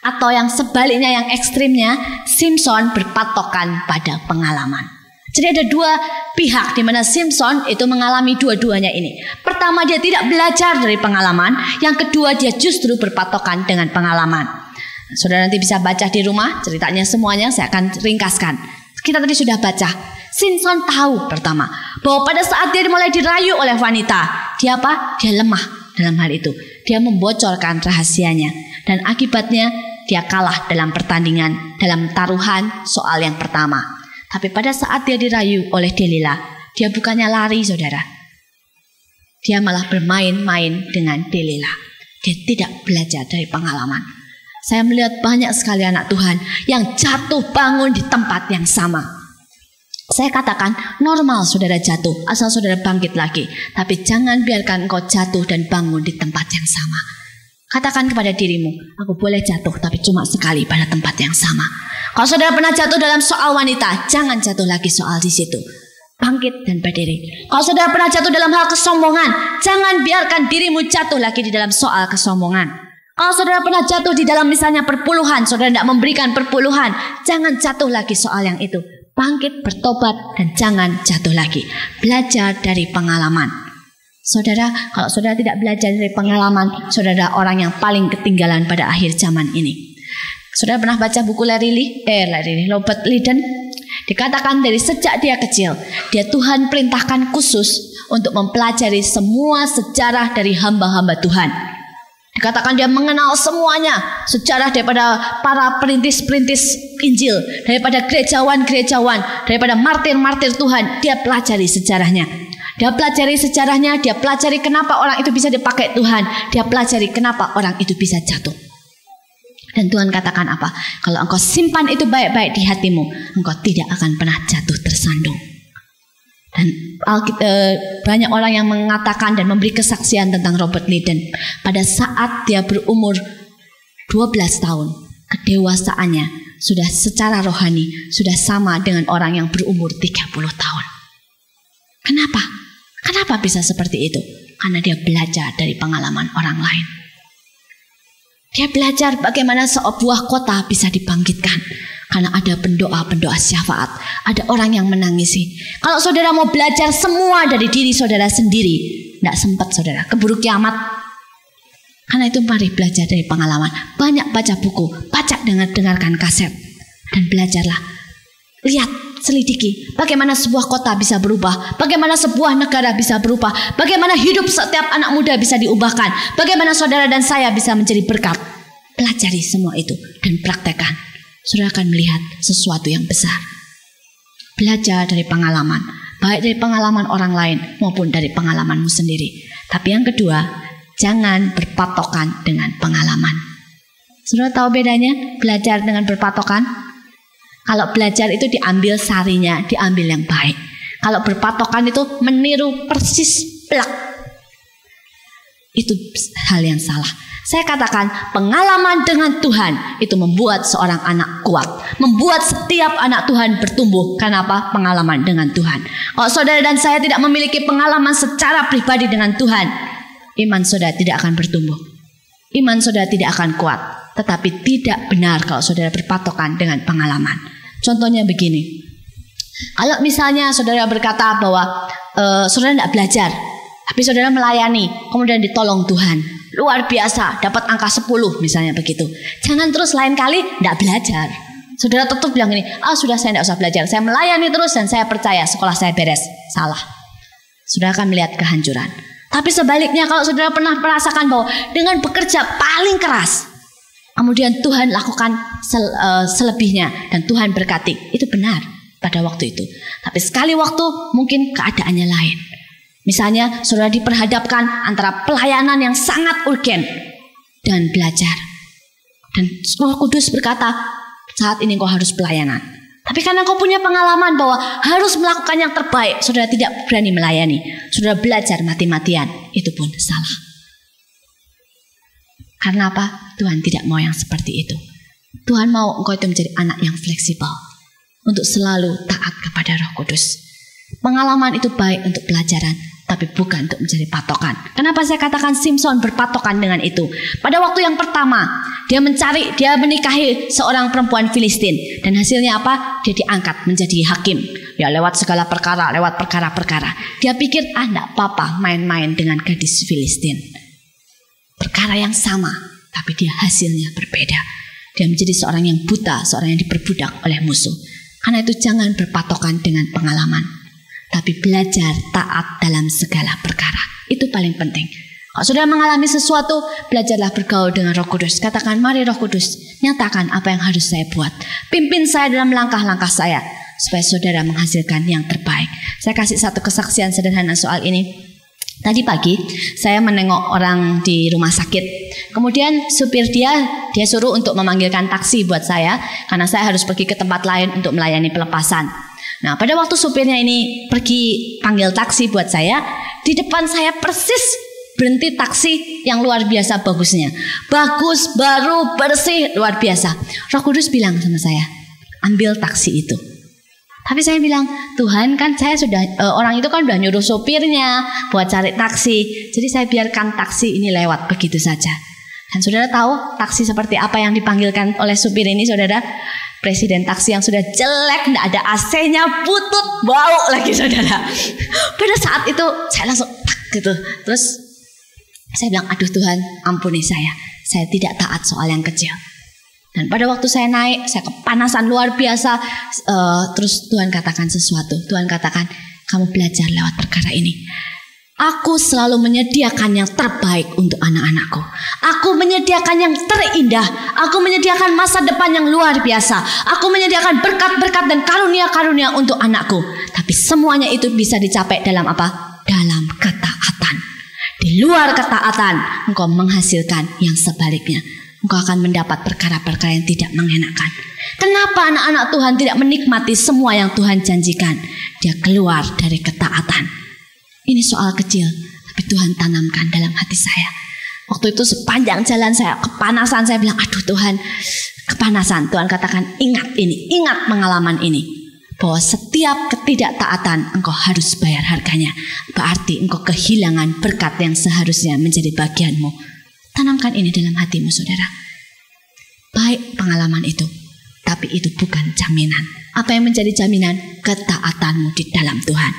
Atau yang sebaliknya, yang ekstrimnya, Simson berpatokan pada pengalaman. Jadi ada dua pihak di mana Simson itu mengalami dua-duanya ini. Pertama, dia tidak belajar dari pengalaman. Yang kedua, dia justru berpatokan dengan pengalaman. Saudara nanti bisa baca di rumah ceritanya semuanya, saya akan ringkaskan. Kita tadi sudah baca. Simson tahu pertama bahwa pada saat dia mulai dirayu oleh wanita, dia apa? Dia lemah dalam hal itu. Dia membocorkan rahasianya, dan akibatnya dia kalah dalam pertandingan, dalam taruhan soal yang pertama. Tapi pada saat dia dirayu oleh Delila, dia bukannya lari saudara. Dia malah bermain-main dengan Delila. Dia tidak belajar dari pengalaman. Saya melihat banyak sekali anak Tuhan yang jatuh bangun di tempat yang sama. Saya katakan normal saudara jatuh, asal saudara bangkit lagi. Tapi jangan biarkan engkau jatuh dan bangun di tempat yang sama. Katakan kepada dirimu, aku boleh jatuh tapi cuma sekali pada tempat yang sama. Kalau saudara pernah jatuh dalam soal wanita, jangan jatuh lagi soal di situ. Bangkit dan berdiri. Kalau saudara pernah jatuh dalam hal kesombongan, jangan biarkan dirimu jatuh lagi di dalam soal kesombongan. Kalau saudara pernah jatuh di dalam misalnya perpuluhan, saudara tidak memberikan perpuluhan, jangan jatuh lagi soal yang itu. Bangkit, bertobat, dan jangan jatuh lagi. Belajar dari pengalaman. Saudara, kalau saudara tidak belajar dari pengalaman, saudara orang yang paling ketinggalan pada akhir zaman ini. Saudara pernah baca buku Robert Liddon? Dikatakan dari sejak dia kecil, dia Tuhan perintahkan khusus untuk mempelajari semua sejarah dari hamba-hamba Tuhan. Dikatakan dia mengenal semuanya, sejarah daripada para perintis-perintis Injil, daripada gerejawan-gerejawan, daripada martir-martir Tuhan, dia pelajari sejarahnya. Dia pelajari sejarahnya, dia pelajari kenapa orang itu bisa dipakai Tuhan, dia pelajari kenapa orang itu bisa jatuh. Dan Tuhan katakan apa? Kalau engkau simpan itu baik-baik di hatimu, engkau tidak akan pernah jatuh tersandung. Dan banyak orang yang mengatakan dan memberi kesaksian tentang Robert Liddon. Pada saat dia berumur 12 tahun, kedewasaannya sudah secara rohani sudah sama dengan orang yang berumur 30 tahun. Kenapa? Kenapa bisa seperti itu? Karena dia belajar dari pengalaman orang lain. Dia belajar bagaimana sebuah kota bisa dibangkitkan. Karena ada pendoa-pendoa syafaat. Ada orang yang menangisi. Kalau saudara mau belajar semua dari diri saudara sendiri, tidak sempat saudara, keburu kiamat. Karena itu mari belajar dari pengalaman. Banyak baca buku, dengarkan kaset. Dan belajarlah. Lihat, selidiki bagaimana sebuah kota bisa berubah, bagaimana sebuah negara bisa berubah, bagaimana hidup setiap anak muda bisa diubahkan, bagaimana saudara dan saya bisa menjadi berkat. Pelajari semua itu dan praktekkan. Saudara akan melihat sesuatu yang besar. Belajar dari pengalaman, baik dari pengalaman orang lain maupun dari pengalamanmu sendiri. Tapi yang kedua, jangan berpatokan dengan pengalaman. Saudara tahu bedanya belajar dengan berpatokan? Kalau belajar itu diambil sarinya, diambil yang baik. Kalau berpatokan itu meniru persis plak. Itu hal yang salah. Saya katakan pengalaman dengan Tuhan itu membuat seorang anak kuat. Membuat setiap anak Tuhan bertumbuh. Kenapa? Pengalaman dengan Tuhan. Kalau saudara dan saya tidak memiliki pengalaman secara pribadi dengan Tuhan, iman saudara tidak akan bertumbuh. Iman saudara tidak akan kuat. Tetapi tidak benar kalau saudara berpatokan dengan pengalaman. Contohnya begini. Kalau misalnya saudara berkata bahwa saudara tidak belajar, tapi saudara melayani, kemudian ditolong Tuhan, luar biasa, dapat angka 10 misalnya begitu. Jangan terus lain kali tidak belajar. Saudara tetap bilang ini, sudah saya tidak usah belajar, saya melayani terus dan saya percaya sekolah saya beres. Salah. Saudara akan melihat kehancuran. Tapi sebaliknya kalau saudara pernah merasakan bahwa dengan bekerja paling keras, kemudian Tuhan lakukan selebihnya dan Tuhan berkati, itu benar pada waktu itu. Tapi sekali waktu mungkin keadaannya lain. Misalnya saudara diperhadapkan antara pelayanan yang sangat urgen dan belajar. Dan Roh Kudus berkata, saat ini kau harus pelayanan. Tapi karena kau punya pengalaman bahwa harus melakukan yang terbaik, saudara tidak berani melayani. Saudara belajar mati-matian, itu pun salah. Karena apa? Tuhan tidak mau yang seperti itu. Tuhan mau engkau itu menjadi anak yang fleksibel, untuk selalu taat kepada Roh Kudus. Pengalaman itu baik untuk pelajaran, tapi bukan untuk menjadi patokan. Kenapa saya katakan Simson berpatokan dengan itu? Pada waktu yang pertama, dia menikahi seorang perempuan Filistin. Dan hasilnya apa? Dia diangkat menjadi hakim. Ya lewat segala perkara, lewat perkara-perkara. Dia pikir, enggak apa-apa main-main dengan gadis Filistin. Perkara yang sama, tapi dia hasilnya berbeda. Dia menjadi seorang yang buta, seorang yang diperbudak oleh musuh. Karena itu jangan berpatokan dengan pengalaman, tapi belajar taat dalam segala perkara. Itu paling penting. Kalau sudah mengalami sesuatu, belajarlah bergaul dengan Roh Kudus. Katakan, mari Roh Kudus, nyatakan apa yang harus saya buat. Pimpin saya dalam langkah-langkah saya, supaya saudara menghasilkan yang terbaik. Saya kasih satu kesaksian sederhana soal ini. Tadi pagi saya menengok orang di rumah sakit. Kemudian supir dia suruh untuk memanggilkan taksi buat saya, karena saya harus pergi ke tempat lain untuk melayani pelepasan. Nah, pada waktu supirnya ini pergi panggil taksi buat saya, di depan saya persis berhenti taksi yang luar biasa bagusnya. Bagus, baru, bersih, luar biasa. Roh Kudus bilang sama saya, ambil taksi itu. Tapi saya bilang, Tuhan kan saya sudah, orang itu kan udah nyuruh sopirnya buat cari taksi. Jadi saya biarkan taksi ini lewat begitu saja. Dan saudara tahu taksi seperti apa yang dipanggilkan oleh supir ini, saudara? Presiden taksi yang sudah jelek, tidak ada AC-nya, butut, bau lagi, saudara. Pada saat itu saya langsung gitu. Terus saya bilang, aduh Tuhan, ampuni saya tidak taat soal yang kecil. Dan pada waktu saya naik, saya kepanasan luar biasa. Terus Tuhan katakan sesuatu. Tuhan katakan, kamu belajar lewat perkara ini. Aku selalu menyediakan yang terbaik untuk anak-anakku. Aku menyediakan yang terindah. Aku menyediakan masa depan yang luar biasa. Aku menyediakan berkat-berkat dan karunia-karunia untuk anakku. Tapi semuanya itu bisa dicapai dalam apa? Dalam ketaatan. Di luar ketaatan, engkau menghasilkan yang sebaliknya. Engkau akan mendapat perkara-perkara yang tidak mengenakan. Kenapa anak-anak Tuhan tidak menikmati semua yang Tuhan janjikan? Dia keluar dari ketaatan. Ini soal kecil, tapi Tuhan tanamkan dalam hati saya. Waktu itu sepanjang jalan saya kepanasan, saya bilang, aduh Tuhan, kepanasan. Tuhan katakan, ingat ini, ingat pengalaman ini, bahwa setiap ketidaktaatan engkau harus bayar harganya. Berarti engkau kehilangan berkat yang seharusnya menjadi bagianmu. Tanamkan ini dalam hatimu, saudara. Baik pengalaman itu, tapi itu bukan jaminan. Apa yang menjadi jaminan? Ketaatanmu di dalam Tuhan.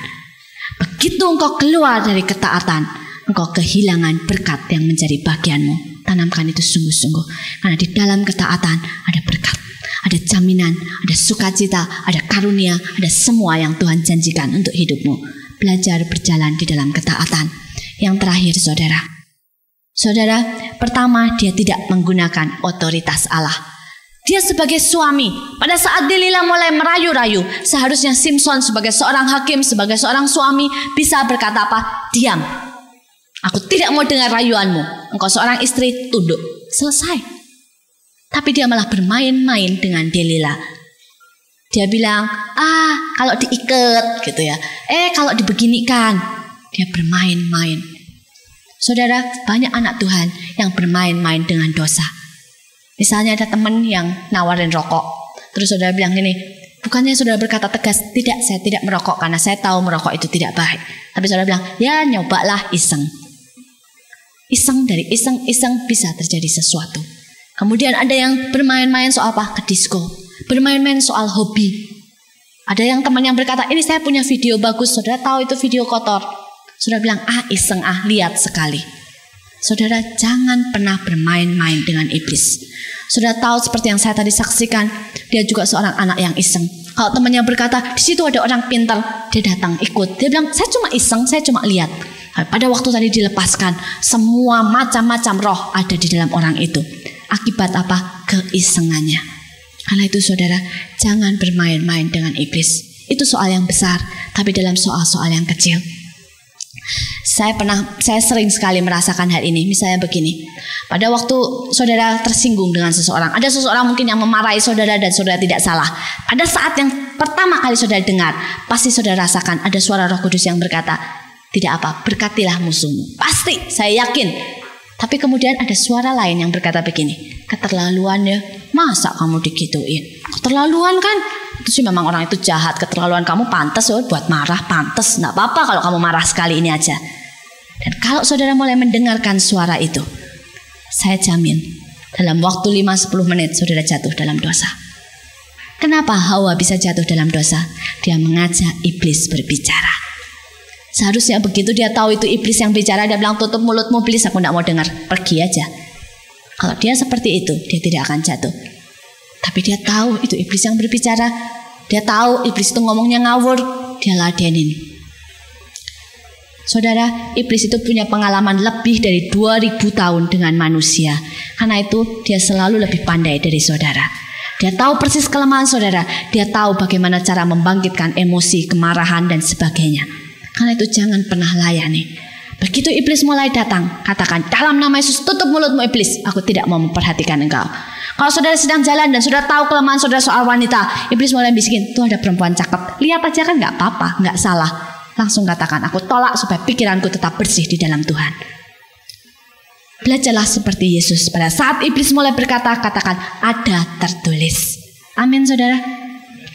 Begitu engkau keluar dari ketaatan, engkau kehilangan berkat yang menjadi bagianmu. Tanamkan itu sungguh-sungguh. Karena di dalam ketaatan ada berkat, ada jaminan, ada sukacita, ada karunia, ada semua yang Tuhan janjikan untuk hidupmu. Belajar berjalan di dalam ketaatan. Yang terakhir, saudara, pertama, dia tidak menggunakan otoritas Allah. Dia sebagai suami, pada saat Delila mulai merayu-rayu, seharusnya Simson sebagai seorang hakim, sebagai seorang suami bisa berkata apa? Diam. Aku tidak mau dengar rayuanmu. Engkau seorang istri, tunduk. Selesai. Tapi dia malah bermain-main dengan Delila. Dia bilang, kalau diikat gitu ya. Kalau dibeginikan. Dia bermain-main. Saudara, banyak anak Tuhan yang bermain-main dengan dosa. Misalnya ada teman yang nawarin rokok. Terus saudara bilang gini, bukannya saudara berkata tegas, tidak, saya tidak merokok karena saya tahu merokok itu tidak baik. Tapi saudara bilang, ya nyobalah iseng. Iseng, dari iseng-iseng bisa terjadi sesuatu. Kemudian ada yang bermain-main soal apa? Ke disko. Bermain-main soal hobi. Ada yang teman yang berkata, ini saya punya video bagus, saudara tahu itu video kotor. Saudara bilang, iseng, lihat sekali. Saudara jangan pernah bermain-main dengan iblis. Saudara tahu seperti yang saya tadi saksikan, dia juga seorang anak yang iseng. Kalau temannya berkata, di situ ada orang pintar, dia datang ikut. Dia bilang, saya cuma iseng, saya cuma lihat. Pada waktu tadi dilepaskan, semua macam-macam roh ada di dalam orang itu. Akibat apa? Keisengannya. Karena itu saudara, jangan bermain-main dengan iblis. Itu soal yang besar, tapi dalam soal-soal yang kecil. Saya sering sekali merasakan hal ini. Misalnya begini, pada waktu saudara tersinggung dengan seseorang, ada seseorang mungkin yang memarahi saudara dan saudara tidak salah. Pada saat yang pertama kali saudara dengar, pasti saudara rasakan ada suara Roh Kudus yang berkata, tidak apa, berkatilah musuhmu. Pasti, saya yakin. Tapi kemudian ada suara lain yang berkata begini, keterlaluan ya, masa kamu digituin? Keterlaluan kan? Itu sih memang orang itu jahat, keterlaluan kamu pantas buat marah, pantas. Nggak apa-apa kalau kamu marah sekali ini aja. Dan kalau saudara mulai mendengarkan suara itu, saya jamin dalam waktu 5-10 menit saudara jatuh dalam dosa. Kenapa Hawa bisa jatuh dalam dosa? Dia mengajak iblis berbicara. Seharusnya begitu dia tahu itu iblis yang bicara, dia bilang, tutup mulutmu iblis, aku tidak mau dengar, pergi aja. Kalau dia seperti itu, dia tidak akan jatuh. Tapi dia tahu itu iblis yang berbicara. Dia tahu iblis itu ngomongnya ngawur, dia ladenin. Saudara, iblis itu punya pengalaman lebih dari 2000 tahun dengan manusia. Karena itu dia selalu lebih pandai dari saudara. Dia tahu persis kelemahan saudara. Dia tahu bagaimana cara membangkitkan emosi, kemarahan dan sebagainya. Karena itu jangan pernah layani. Begitu iblis mulai datang, katakan, dalam nama Yesus, tutup mulutmu iblis, aku tidak mau memperhatikan engkau. Kalau saudara sedang jalan dan saudara tahu kelemahan saudara soal wanita, iblis mulai bisikin, tuh ada perempuan cakep, lihat aja kan, gak apa-apa, gak salah. Langsung katakan, aku tolak supaya pikiranku tetap bersih di dalam Tuhan. Belajarlah seperti Yesus. Pada saat iblis mulai berkata, katakan, ada tertulis. Amin saudara.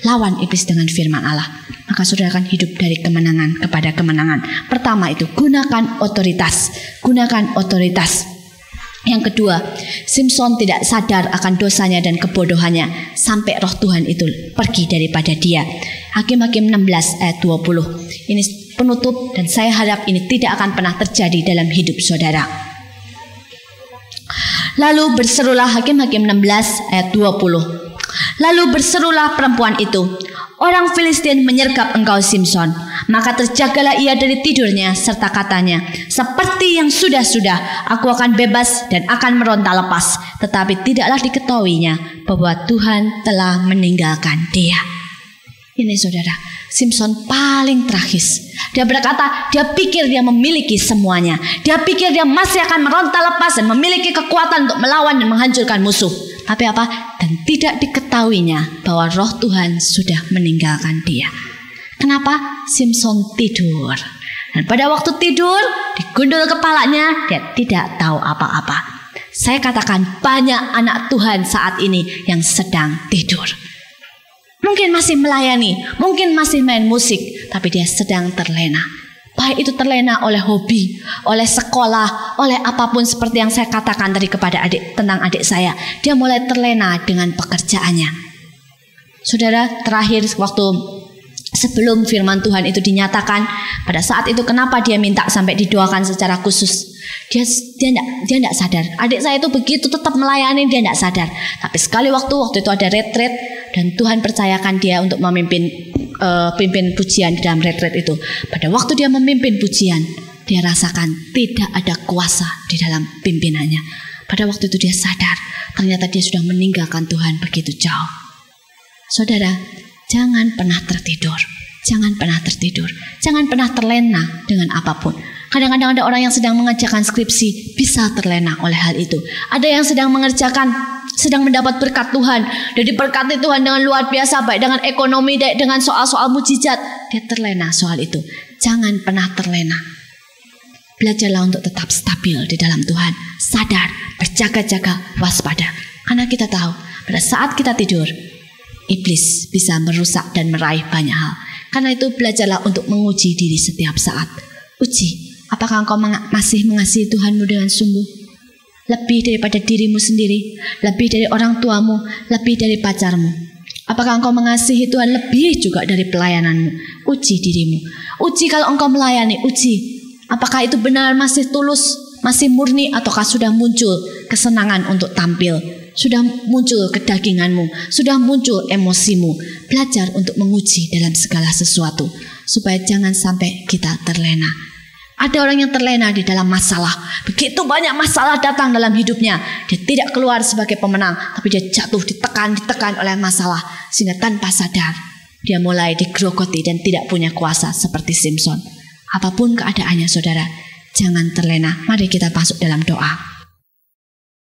Lawan iblis dengan firman Allah, maka saudara akan hidup dari kemenangan kepada kemenangan. Pertama itu, gunakan otoritas. Gunakan otoritas. Yang kedua, Simson tidak sadar akan dosanya dan kebodohannya sampai roh Tuhan itu pergi daripada dia. Hakim-Hakim 16 ayat 20. Ini penutup dan saya harap ini tidak akan pernah terjadi dalam hidup saudara. Lalu berserulah, Hakim-Hakim 16 ayat 20. Lalu berserulah perempuan itu, orang Filistin menyergap engkau Simson. Maka terjagalah ia dari tidurnya serta katanya, seperti yang sudah-sudah, aku akan bebas dan akan meronta lepas. Tetapi tidaklah diketahuinya bahwa Tuhan telah meninggalkan dia. Ini saudara, Simson paling tragis. Dia berkata, dia pikir dia memiliki semuanya. Dia pikir dia masih akan meronta lepas dan memiliki kekuatan untuk melawan dan menghancurkan musuh. Tapi apa? Dan tidak diketahuinya bahwa roh Tuhan sudah meninggalkan dia. Kenapa? Simson tidur. Dan pada waktu tidur, digundul kepalanya, dia tidak tahu apa-apa. Saya katakan banyak anak Tuhan saat ini yang sedang tidur. Mungkin masih melayani, mungkin masih main musik, tapi dia sedang terlena. Baik itu terlena oleh hobi, oleh sekolah, oleh apapun seperti yang saya katakan tadi kepada tentang adik saya. Dia mulai terlena dengan pekerjaannya. Saudara, terakhir waktu sebelum firman Tuhan itu dinyatakan, pada saat itu kenapa dia minta sampai didoakan secara khusus? Dia enggak sadar. Adik saya itu begitu tetap melayani, dia enggak sadar. Tapi sekali waktu itu ada retreat dan Tuhan percayakan dia untuk pimpin pujian di dalam retreat itu. Pada waktu dia memimpin pujian, dia rasakan tidak ada kuasa di dalam pimpinannya. Pada waktu itu dia sadar, ternyata dia sudah meninggalkan Tuhan begitu jauh. Saudara, jangan pernah tertidur. Jangan pernah tertidur. Jangan pernah terlena dengan apapun. Kadang-kadang ada orang yang sedang mengerjakan skripsi bisa terlena oleh hal itu. Ada yang sedang mendapat berkat Tuhan, dan diberkati Tuhan dengan luar biasa, baik dengan ekonomi, baik dengan soal-soal mujizat. Dia terlena soal itu. Jangan pernah terlena. Belajarlah untuk tetap stabil di dalam Tuhan. Sadar, berjaga-jaga, waspada. Karena kita tahu, pada saat kita tidur, iblis bisa merusak dan meraih banyak hal. Karena itu belajarlah untuk menguji diri setiap saat. Uji, apakah engkau masih mengasihi Tuhanmu dengan sungguh? Lebih daripada dirimu sendiri, lebih dari orang tuamu, lebih dari pacarmu. Apakah engkau mengasihi Tuhan lebih juga dari pelayananmu? Uji dirimu. Uji kalau engkau melayani, uji. Apakah itu benar masih tulus, masih murni, ataukah sudah muncul kesenangan untuk tampil? Sudah muncul kedaginganmu, sudah muncul emosimu. Belajar untuk menguji dalam segala sesuatu, supaya jangan sampai kita terlena. Ada orang yang terlena di dalam masalah. Begitu banyak masalah datang dalam hidupnya, dia tidak keluar sebagai pemenang, tapi dia jatuh ditekan oleh masalah, sehingga tanpa sadar dia mulai digerogoti dan tidak punya kuasa seperti Simson. Apapun keadaannya saudara, jangan terlena. Mari kita masuk dalam doa.